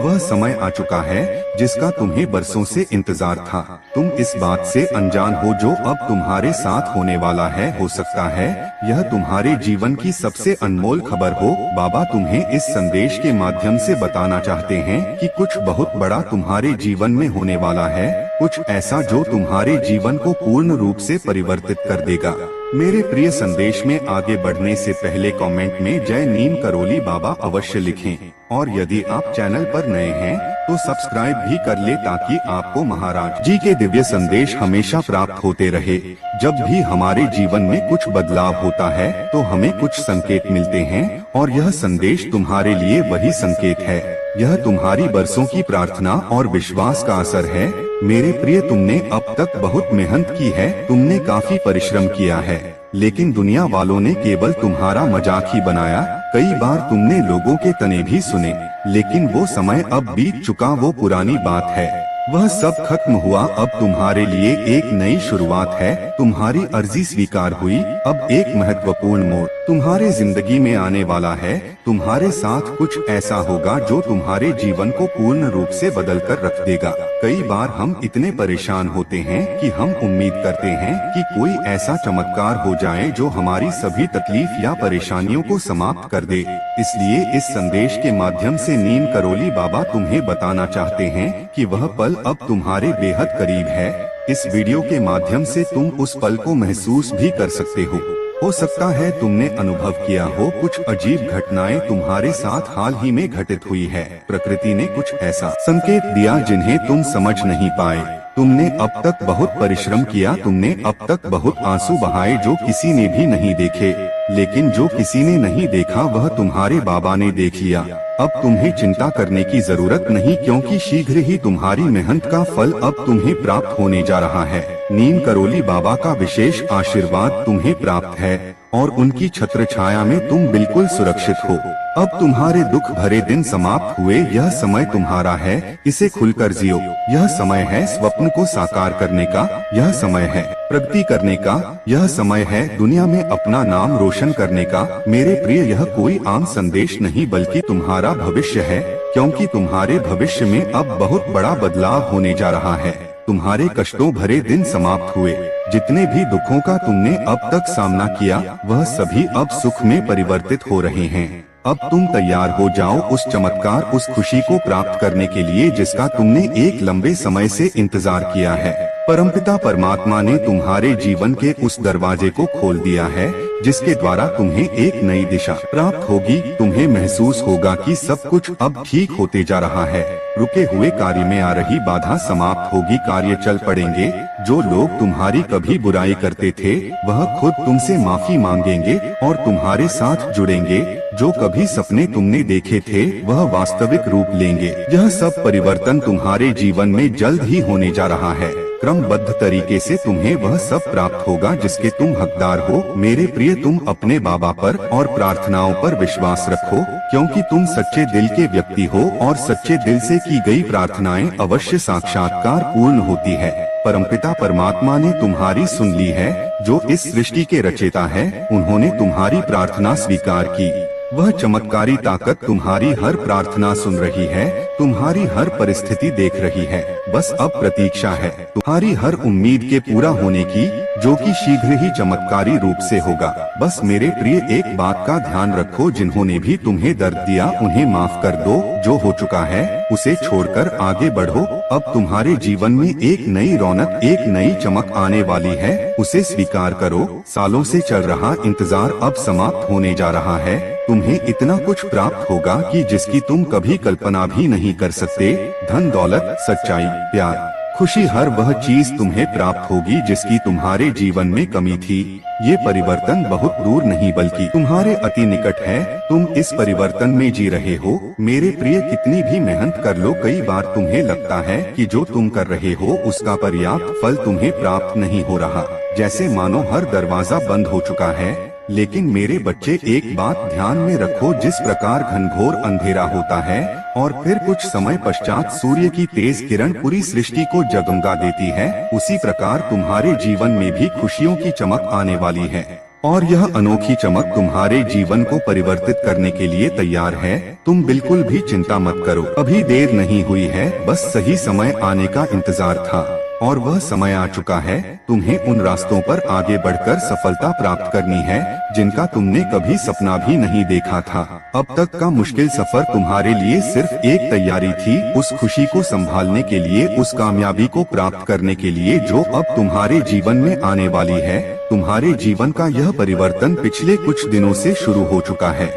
वह समय आ चुका है जिसका तुम्हें बरसों से इंतजार था। तुम इस बात से अनजान हो जो अब तुम्हारे साथ होने वाला है। हो सकता है यह तुम्हारे जीवन की सबसे अनमोल खबर हो। बाबा तुम्हें इस संदेश के माध्यम से बताना चाहते हैं कि कुछ बहुत बड़ा तुम्हारे जीवन में होने वाला है, कुछ ऐसा जो तुम्हारे जीवन को पूर्ण रूप से परिवर्तित कर देगा। मेरे प्रिय संदेश में आगे बढ़ने से पहले कमेंट में जय नीम करोली बाबा अवश्य लिखें और यदि आप चैनल पर नए हैं तो सब्सक्राइब भी कर ले ताकि आपको महाराज जी के दिव्य संदेश हमेशा प्राप्त होते रहे। जब भी हमारे जीवन में कुछ बदलाव होता है तो हमें कुछ संकेत मिलते हैं और यह संदेश तुम्हारे लिए वही संकेत है। यह तुम्हारी बरसों की प्रार्थना और विश्वास का असर है। मेरे प्रिय, तुमने अब तक बहुत मेहनत की है, तुमने काफी परिश्रम किया है, लेकिन दुनिया वालों ने केवल तुम्हारा मजाक ही बनाया। कई बार तुमने लोगों के तने भी सुने, लेकिन वो समय अब बीत चुका, वो पुरानी बात है। वह सब खत्म हुआ, अब तुम्हारे लिए एक नई शुरुआत है। तुम्हारी अर्जी स्वीकार हुई। अब एक महत्वपूर्ण मोड़ तुम्हारे जिंदगी में आने वाला है। तुम्हारे साथ कुछ ऐसा होगा जो तुम्हारे जीवन को पूर्ण रूप से बदल कर रख देगा। कई बार हम इतने परेशान होते हैं कि हम उम्मीद करते हैं कि कोई ऐसा चमत्कार हो जाए जो हमारी सभी तकलीफ या परेशानियों को समाप्त कर दे। इसलिए इस संदेश के माध्यम से नीम करोली बाबा तुम्हें बताना चाहते हैं कि वह पल अब तुम्हारे बेहद करीब है। इस वीडियो के माध्यम से तुम उस पल को महसूस भी कर सकते हो। हो सकता है तुमने अनुभव किया हो कुछ अजीब घटनाएं तुम्हारे साथ हाल ही में घटित हुई है। प्रकृति ने कुछ ऐसा संकेत दिया जिन्हें तुम समझ नहीं पाए। तुमने अब तक बहुत परिश्रम किया, तुमने अब तक बहुत आंसू बहाए जो किसी ने भी नहीं देखे, लेकिन जो किसी ने नहीं देखा वह तुम्हारे बाबा ने देख लिया। अब तुम्हें चिंता करने की जरूरत नहीं, क्योंकि शीघ्र ही तुम्हारी मेहनत का फल अब तुम्हें प्राप्त होने जा रहा है। नीम करोली बाबा का विशेष आशीर्वाद तुम्हें प्राप्त है और उनकी छत्र छाया में तुम बिल्कुल सुरक्षित हो। अब तुम्हारे दुख भरे दिन समाप्त हुए। यह समय तुम्हारा है, इसे खुलकर जियो। यह समय है स्वप्न को साकार करने का, यह समय है प्रगति करने का, यह समय है दुनिया में अपना नाम रोशन करने का। मेरे प्रिय, यह कोई आम संदेश नहीं बल्कि तुम्हारा भविष्य है, क्योंकि तुम्हारे भविष्य में अब बहुत बड़ा बदलाव होने जा रहा है। तुम्हारे कष्टों भरे दिन समाप्त हुए। जितने भी दुखों का तुमने अब तक सामना किया वह सभी अब सुख में परिवर्तित हो रहे हैं। अब तुम तैयार हो जाओ उस चमत्कार, उस खुशी को प्राप्त करने के लिए जिसका तुमने एक लंबे समय से इंतजार किया है। परमपिता परमात्मा ने तुम्हारे जीवन के उस दरवाजे को खोल दिया है जिसके द्वारा तुम्हें एक नई दिशा प्राप्त होगी। तुम्हें महसूस होगा कि सब कुछ अब ठीक होते जा रहा है। रुके हुए कार्य में आ रही बाधा समाप्त होगी, कार्य चल पड़ेंगे। जो लोग तुम्हारी कभी बुराई करते थे वह खुद तुमसे माफी मांगेंगे और तुम्हारे साथ जुड़ेंगे। जो कभी सपने तुमने देखे थे वह वास्तविक रूप लेंगे। यह सब परिवर्तन तुम्हारे जीवन में जल्द ही होने जा रहा है। क्रमबद्ध तरीके से तुम्हें वह सब प्राप्त होगा जिसके तुम हकदार हो। मेरे प्रिय, तुम अपने बाबा पर और प्रार्थनाओं पर विश्वास रखो, क्योंकि तुम सच्चे दिल के व्यक्ति हो और सच्चे दिल से की गई प्रार्थनाएं अवश्य साक्षात्कार पूर्ण होती है। परमपिता परमात्मा ने तुम्हारी सुन ली है। जो इस सृष्टि के रचयिता है उन्होंने तुम्हारी प्रार्थना स्वीकार की। वह चमत्कारी ताकत तुम्हारी हर प्रार्थना सुन रही है, तुम्हारी हर परिस्थिति देख रही है। बस अब प्रतीक्षा है तुम्हारी हर उम्मीद के पूरा होने की, जो कि शीघ्र ही चमत्कारी रूप से होगा। बस मेरे प्रिय, एक बात का ध्यान रखो, जिन्होंने भी तुम्हें दर्द दिया उन्हें माफ कर दो। जो हो चुका है उसे छोड़कर आगे बढ़ो। अब तुम्हारे जीवन में एक नई रौनक, एक नई चमक आने वाली है, उसे स्वीकार करो। सालों से चल रहा इंतजार अब समाप्त होने जा रहा है। तुम्हें इतना कुछ प्राप्त होगा कि जिसकी तुम कभी कल्पना भी नहीं कर सकते। धन, दौलत, सच्चाई, प्यार, खुशी, हर वह चीज तुम्हें प्राप्त होगी जिसकी तुम्हारे जीवन में कमी थी। ये परिवर्तन बहुत दूर नहीं बल्कि तुम्हारे अति निकट है। तुम इस परिवर्तन में जी रहे हो। मेरे प्रिय, कितनी भी मेहनत कर लो, कई बार तुम्हें लगता है कि जो तुम कर रहे हो उसका पर्याप्त फल तुम्हें प्राप्त नहीं हो रहा, जैसे मानो हर दरवाजा बंद हो चुका है। लेकिन मेरे बच्चे, एक बात ध्यान में रखो, जिस प्रकार घनघोर अंधेरा होता है और फिर कुछ समय पश्चात सूर्य की तेज किरण पूरी सृष्टि को जगमगा देती है, उसी प्रकार तुम्हारे जीवन में भी खुशियों की चमक आने वाली है। और यह अनोखी चमक तुम्हारे जीवन को परिवर्तित करने के लिए तैयार है। तुम बिल्कुल भी चिंता मत करो, अभी देर नहीं हुई है, बस सही समय आने का इंतजार था और वह समय आ चुका है। तुम्हें उन रास्तों पर आगे बढ़कर सफलता प्राप्त करनी है जिनका तुमने कभी सपना भी नहीं देखा था। अब तक का मुश्किल सफर तुम्हारे लिए सिर्फ एक तैयारी थी, उस खुशी को संभालने के लिए, उस कामयाबी को प्राप्त करने के लिए जो अब तुम्हारे जीवन में आने वाली है। तुम्हारे जीवन का यह परिवर्तन पिछले कुछ दिनों से शुरू हो चुका है।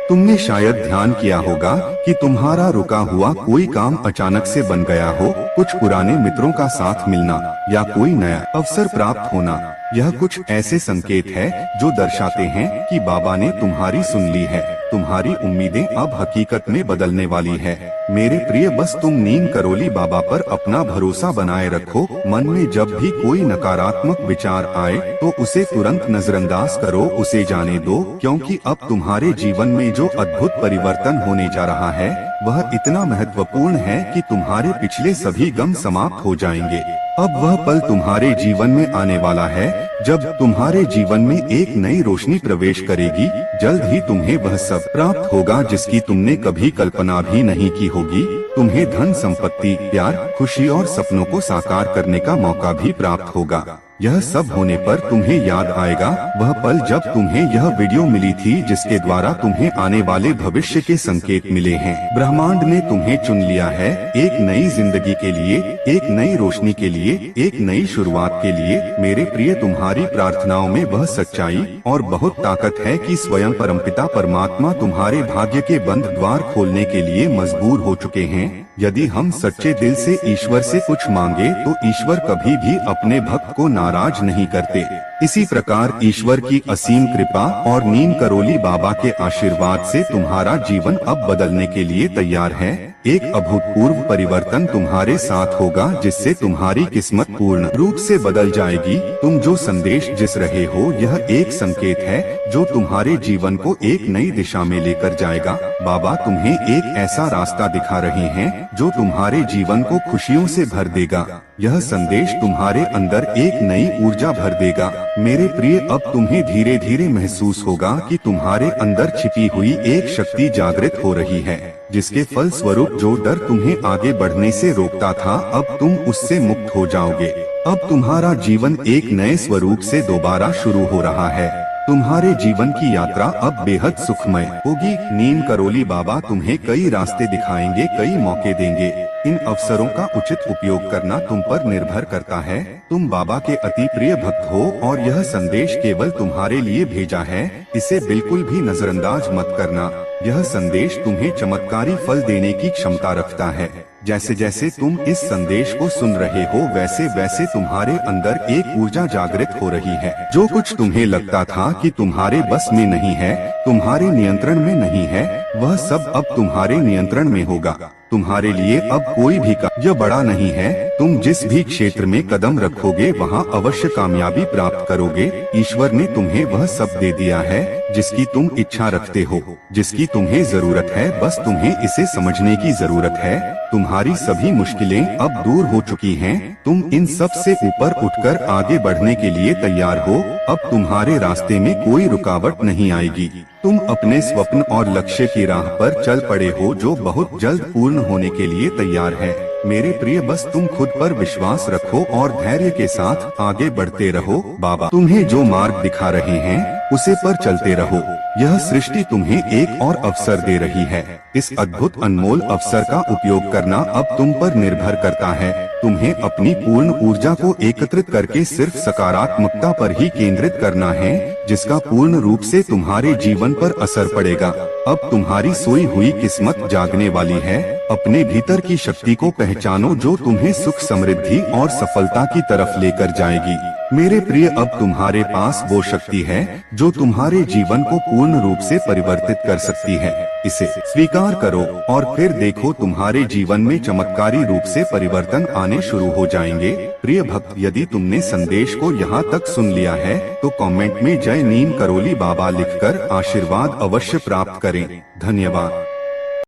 तुमने शायद ध्यान किया होगा कि तुम्हारा रुका हुआ कोई काम अचानक से बन गया हो, कुछ पुराने मित्रों का साथ मिलना या कोई नया अवसर प्राप्त होना। यह कुछ ऐसे संकेत है जो दर्शाते हैं कि बाबा ने तुम्हारी सुन ली है। तुम्हारी उम्मीदें अब हकीकत में बदलने वाली है। मेरे प्रिय, बस तुम नीम करोली बाबा पर अपना भरोसा बनाए रखो। मन में जब भी कोई नकारात्मक विचार आए तो उसे तुरंत नजरअंदाज करो, उसे जाने दो, क्योंकि अब तुम्हारे जीवन में जो अद्भुत परिवर्तन होने जा रहा है वह इतना महत्वपूर्ण है कि तुम्हारे पिछले सभी गम समाप्त हो जाएंगे। अब वह पल तुम्हारे जीवन में आने वाला है जब तुम्हारे जीवन में एक नई रोशनी प्रवेश करेगी। जल्द ही तुम्हें वह सब प्राप्त होगा जिसकी तुमने कभी कल्पना भी नहीं की होगी। तुम्हें धन, संपत्ति, प्यार, खुशी और सपनों को साकार करने का मौका भी प्राप्त होगा। यह सब होने पर तुम्हें याद आएगा वह पल जब तुम्हें यह वीडियो मिली थी जिसके द्वारा तुम्हें आने वाले भविष्य के संकेत मिले हैं। ब्रह्मांड ने तुम्हें चुन लिया है एक नई जिंदगी के लिए, एक नई रोशनी के लिए, एक नई शुरुआत के लिए। मेरे प्रिय, तुम्हारी प्रार्थनाओं में वह सच्चाई और बहुत ताकत है कि स्वयं परमपिता परमात्मा तुम्हारे भाग्य के बंद द्वार खोलने के लिए मजबूर हो चुके हैं। यदि हम सच्चे दिल से ईश्वर से कुछ मांगे तो ईश्वर कभी भी अपने भक्त को नाराज नहीं करते। इसी प्रकार ईश्वर की असीम कृपा और नीम करोली बाबा के आशीर्वाद से तुम्हारा जीवन अब बदलने के लिए तैयार है। एक अभूतपूर्व परिवर्तन तुम्हारे साथ होगा जिससे तुम्हारी किस्मत पूर्ण रूप से बदल जाएगी। तुम जो संदेश जिस रहे हो यह एक संकेत है जो तुम्हारे जीवन को एक नई दिशा में लेकर जाएगा। बाबा तुम्हें एक ऐसा रास्ता दिखा रहे हैं जो तुम्हारे जीवन को खुशियों से भर देगा। यह संदेश तुम्हारे अंदर एक नई ऊर्जा भर देगा। मेरे प्रिय, अब तुम्हें धीरे धीरे महसूस होगा कि तुम्हारे अंदर छिपी हुई एक शक्ति जागृत हो रही है जिसके फल स्वरूप जो डर तुम्हें आगे बढ़ने से रोकता था अब तुम उससे मुक्त हो जाओगे। अब तुम्हारा जीवन एक नए स्वरूप से दोबारा शुरू हो रहा है। तुम्हारे जीवन की यात्रा अब बेहद सुखमय होगी। नीम करोली बाबा तुम्हें कई रास्ते दिखाएंगे, कई मौके देंगे। इन अवसरों का उचित उपयोग करना तुम पर निर्भर करता है। तुम बाबा के अति प्रिय भक्त हो और यह संदेश केवल तुम्हारे लिए भेजा है। इसे बिल्कुल भी नजरअंदाज मत करना। यह संदेश तुम्हें चमत्कारी फल देने की क्षमता रखता है। जैसे जैसे तुम इस संदेश को सुन रहे हो वैसे वैसे तुम्हारे अंदर एक ऊर्जा जागृत हो रही है। जो कुछ तुम्हें लगता था कि तुम्हारे बस में नहीं है, तुम्हारे नियंत्रण में नहीं है, वह सब अब तुम्हारे नियंत्रण में होगा। तुम्हारे लिए अब कोई भी कार्य बड़ा नहीं है। तुम जिस भी क्षेत्र में कदम रखोगे वहाँ अवश्य कामयाबी प्राप्त करोगे। ईश्वर ने तुम्हें वह सब दे दिया है जिसकी तुम इच्छा रखते हो, जिसकी तुम्हें जरूरत है। बस तुम्हें इसे समझने की जरूरत है। तुम्हारी सभी मुश्किलें अब दूर हो चुकी हैं। तुम इन सब से ऊपर उठकर आगे बढ़ने के लिए तैयार हो। अब तुम्हारे रास्ते में कोई रुकावट नहीं आएगी। तुम अपने स्वप्न और लक्ष्य की राह पर चल पड़े हो जो बहुत जल्द पूर्ण होने के लिए तैयार है। मेरे प्रिय, बस तुम खुद पर विश्वास रखो और धैर्य के साथ आगे बढ़ते रहो। बाबा तुम्हें जो मार्ग दिखा रहे हैं उसे पर चलते रहो। यह सृष्टि तुम्हें एक और अवसर दे रही है। इस अद्भुत अनमोल अवसर का उपयोग करना अब तुम पर निर्भर करता है। तुम्हें अपनी पूर्ण ऊर्जा को एकत्रित करके सिर्फ सकारात्मकता पर ही केंद्रित करना है जिसका पूर्ण रूप से तुम्हारे जीवन पर असर पड़ेगा। अब तुम्हारी सोई हुई किस्मत जागने वाली है। अपने भीतर की शक्ति को पहचानो जो तुम्हें सुख, समृद्धि और सफलता की तरफ लेकर जाएगी। मेरे प्रिय, अब तुम्हारे पास वो शक्ति है जो तुम्हारे जीवन को पूर्ण रूप से परिवर्तित कर सकती है। इसे स्वीकार करो और फिर देखो तुम्हारे जीवन में चमत्कारी रूप से परिवर्तन आने शुरू हो जाएंगे। प्रिय भक्त, यदि तुमने संदेश को यहाँ तक सुन लिया है तो कमेंट में जय नीम करोली बाबा लिखकर आशीर्वाद अवश्य प्राप्त करें। धन्यवाद।